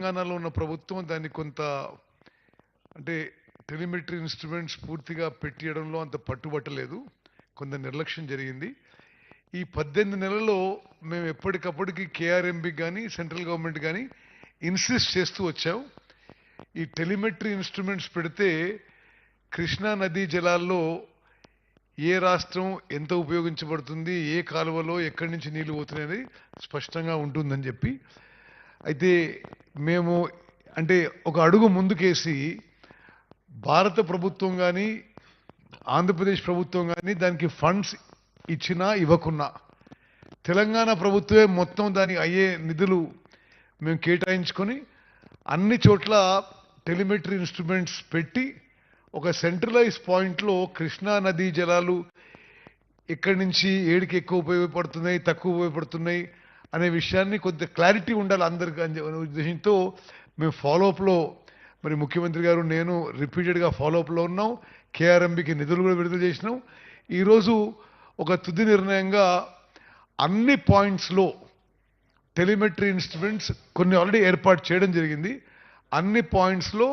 తెలంగాణలో ఉన్న ప్రభుత్వం దాన్ని కొంత అంటే టెలిమెట్రీ ఇన్స్ట్రుమెంట్స్ పూర్తిగా పెట్టియడంలో అంత పట్టుబట్టలేదు. కొంత నిర్లక్ష్యం జరిగింది. ఈ 18 నెలల్లో మేము ఎప్పటికప్పటికి కేఆర్ఎంబి కానీ సెంట్రల్ గవర్నమెంట్ కానీ ఇన్సిస్ట్ చేస్తూ వచ్చాం. ఈ టెలిమెట్రీ ఇన్స్ట్రుమెంట్స్ పెడితే కృష్ణా నదీ జలాల్లో ఏ రాష్ట్రం ఎంత ఉపయోగించబడుతుంది, ఏ కాలువలో ఎక్కడి నుంచి నీళ్లు పోతున్నాయని స్పష్టంగా ఉంటుందని చెప్పి, అయితే మేము అంటే ఒక అడుగు ముందుకేసి భారత ప్రభుత్వం కానీ ఆంధ్రప్రదేశ్ ప్రభుత్వం కానీ దానికి ఫండ్స్ ఇచ్చినా ఇవ్వకున్నా తెలంగాణ ప్రభుత్వమే మొత్తం దానికి అయ్యే నిధులు మేము కేటాయించుకొని అన్ని చోట్ల టెలిమెట్రీ ఇన్స్ట్రుమెంట్స్ పెట్టి ఒక సెంట్రలైజ్ పాయింట్లో కృష్ణా నదీ జలాలు ఎక్కడి నుంచి ఏడికి ఎక్కువ ఉపయోగపడుతున్నాయి, తక్కువ ఉపయోగపడుతున్నాయి అనే విషయాన్ని కొద్ది క్లారిటీ ఉండాలి అందరికీ అనే ఉద్దేశంతో మేము ఫాలోఅప్లో మరి ముఖ్యమంత్రి గారు నేను రిపీటెడ్గా ఫాలోఅప్లో ఉన్నాం. కేఆర్ఎంబికి నిధులు కూడా విడుదల చేసినాం. ఈరోజు ఒక తుది నిర్ణయంగా అన్ని పాయింట్స్లో టెలిమెట్రీ ఇన్స్ట్రుమెంట్స్ కొన్ని ఆల్రెడీ ఏర్పాటు చేయడం జరిగింది. అన్ని పాయింట్స్లో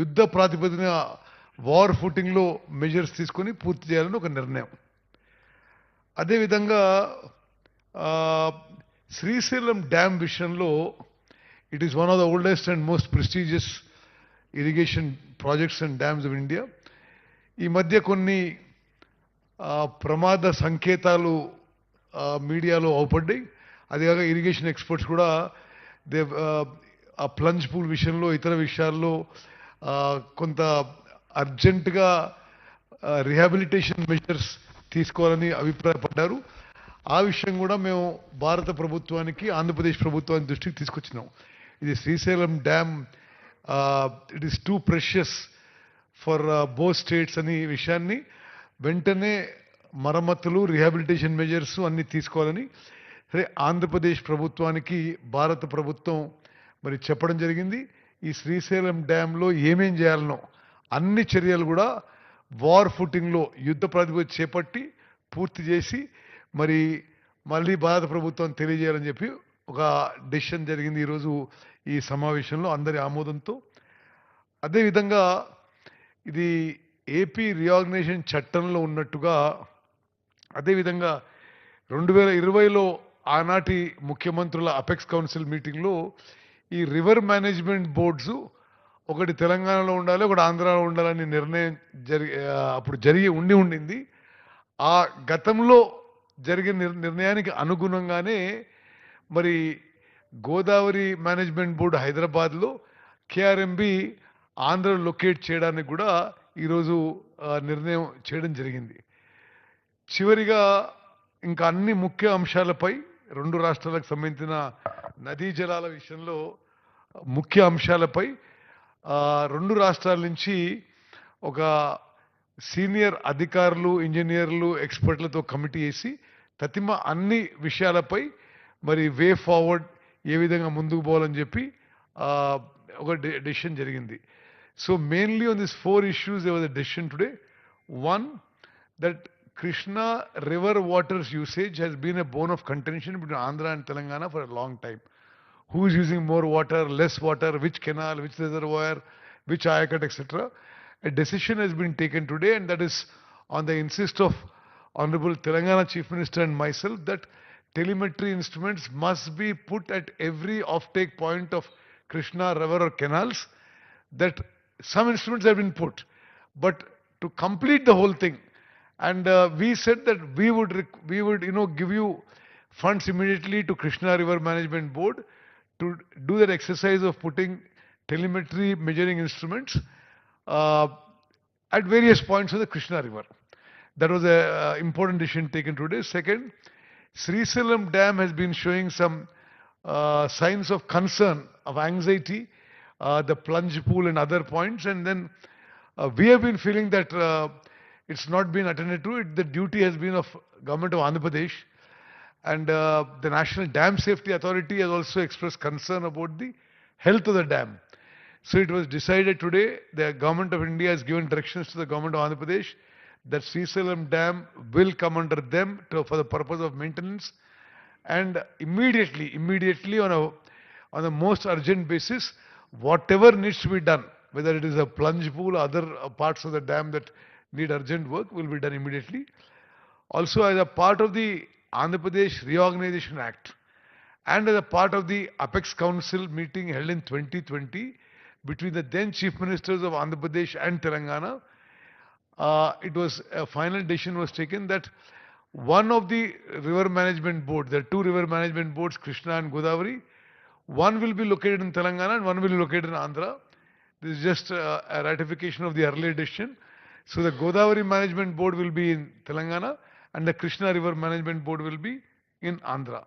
యుద్ధ ప్రాతిపదికన వార్ ఫుటింగ్లో మెజర్స్ తీసుకొని పూర్తి చేయాలని ఒక నిర్ణయం. అదేవిధంగా శ్రీశైలం డ్యామ్ విషయంలో it is one of the oldest and most prestigious irrigation projects and dams of India. ఈ మధ్య కొన్ని ప్రమాద సంకేతాలు మీడియాలో అవుపడ్డాయి. అదేగాక ఇరిగేషన్ ఎక్స్పర్ట్స్ కూడా ఆ ప్లంజ్ పూల్ విషయంలో ఇతర విషయాల్లో కొంత అర్జెంటుగా రిహాబిలిటేషన్ మెజర్స్ తీసుకోవాలని అభిప్రాయపడ్డారు. ఆ విషయం కూడా మేము భారత ప్రభుత్వానికి ఆంధ్రప్రదేశ్ ప్రభుత్వానికి దృష్టికి తీసుకొచ్చినాం. ఇది Srisailam dam it is two precious for both states అనే విషయాన్ని వెంటనే మరమ్మతులు రిహాబిలిటేషన్ మెజర్స్ అన్ని తీసుకోవాలని సరే ఆంధ్రప్రదేశ్ ప్రభుత్వానికి భారత ప్రభుత్వం మరి చెప్పడం జరిగింది. ఈ శ్రీశైలం డ్యాంలో ఏమేం చేయాలనో అన్ని చర్యలు కూడా వార్ ఫుటింగ్లో యుద్ధ ప్రాతిపదిక చేపట్టి పూర్తి చేసి మరి మళ్ళీ భారత ప్రభుత్వం తెలియజేయాలని చెప్పి ఒక డెసిషన్ జరిగింది ఈరోజు ఈ సమావేశంలో అందరి ఆమోదంతో. అదేవిధంగా ఇది ఏపీ రీఆర్గనైజేషన్ చట్టంలో ఉన్నట్టుగా అదేవిధంగా 2020లో ఆనాటి ముఖ్యమంత్రుల అపెక్స్ కౌన్సిల్ మీటింగ్లో ఈ రివర్ మేనేజ్మెంట్ బోర్డ్స్ ఒకటి తెలంగాణలో ఉండాలి, ఒకటి ఆంధ్రాలో ఉండాలని నిర్ణయం అప్పుడు ఉండింది. ఆ గతంలో జరిగిన నిర్ణయానికి అనుగుణంగానే మరి గోదావరి మేనేజ్మెంట్ బోర్డు హైదరాబాద్లో, కేఆర్ఎంబి ఆంధ్రలో లొకేట్ చేయడానికి కూడా ఈరోజు నిర్ణయం చేయడం జరిగింది. చివరిగా ఇంకా అన్ని ముఖ్య అంశాలపై రెండు రాష్ట్రాలకు సంబంధించిన నదీ జలాల విషయంలో ముఖ్య అంశాలపై రెండు రాష్ట్రాల నుంచి ఒక సీనియర్ అధికారులు, ఇంజనీర్లు, ఎక్స్పర్ట్లతో కమిటీ వేసి తతిమ అన్ని విషయాలపై మరి వే ఫార్వర్డ్ ఏ విధంగా ముందుకు పోవాలని చెప్పి ఒక డెసిషన్ జరిగింది. So mainly on this 4 issues there was a decision today. One, that Krishna river water's usage has been a bone of contention between Andhra and Telangana for a long time. Who is using more water, less water, which canal, which reservoir, which ayakat, etc. A decision has been taken today, and that is on the insist of Honorable Telangana Chief Minister and myself, that telemetry instruments must be put at every offtake point of Krishna river or canals. That some instruments have been put, but to complete the whole thing, and we said that we would give you funds immediately to Krishna River Management Board to do that exercise of putting telemetry measuring instruments at various points of the Krishna River. That was a important decision taken today. Second, Srisailam Dam has been showing some signs of concern, of anxiety, the plunge pool and other points, and then we have been feeling that it's not been attended to. The duty has been of Government of Andhra Pradesh, and the National Dam Safety Authority has also expressed concern about the health of the dam. So it was decided today, the Government of India has given directions to the Government of Andhra Pradesh that Srisailam Dam will come under them for the purpose of maintenance, and immediately on the most urgent basis, whatever needs to be done, whether it is a plunge pool, other parts of the dam that need urgent work, will be done immediately. Also, as a part of the Andhra Pradesh Reorganization Act and as a part of the Apex Council meeting held in 2020 between the then Chief Ministers of Andhra Pradesh and Telangana, it was a final decision was taken that one of the river management board, there are two river management boards, Krishna and Godavari, one will be located in Telangana and one will be located in Andhra. This is just a ratification of the earlier decision. So the Godavari Management Board will be in Telangana and the Krishna River Management Board will be in Andhra.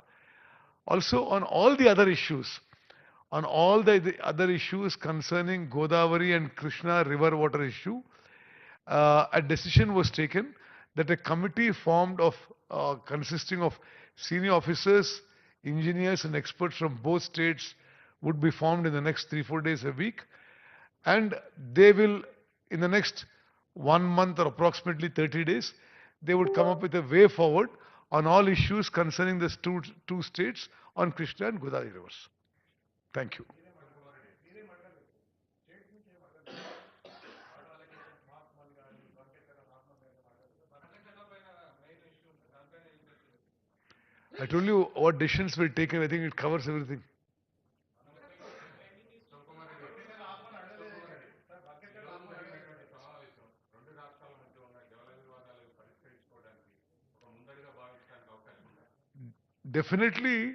Also on all the other issues, the other issues concerning Godavari and Krishna river water issue, a decision was taken that a committee formed of consisting of senior officers, engineers and experts from both states would be formed in the next 3-4 days a week, and they will, in the next 1 month or approximately 30 days, they would come up with a way forward on all issues concerning the two states on Krishna and Godavari rivers. Thank you. I told you what decisions were taken. I think it covers everything. Definitely,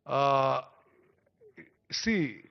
uh, see,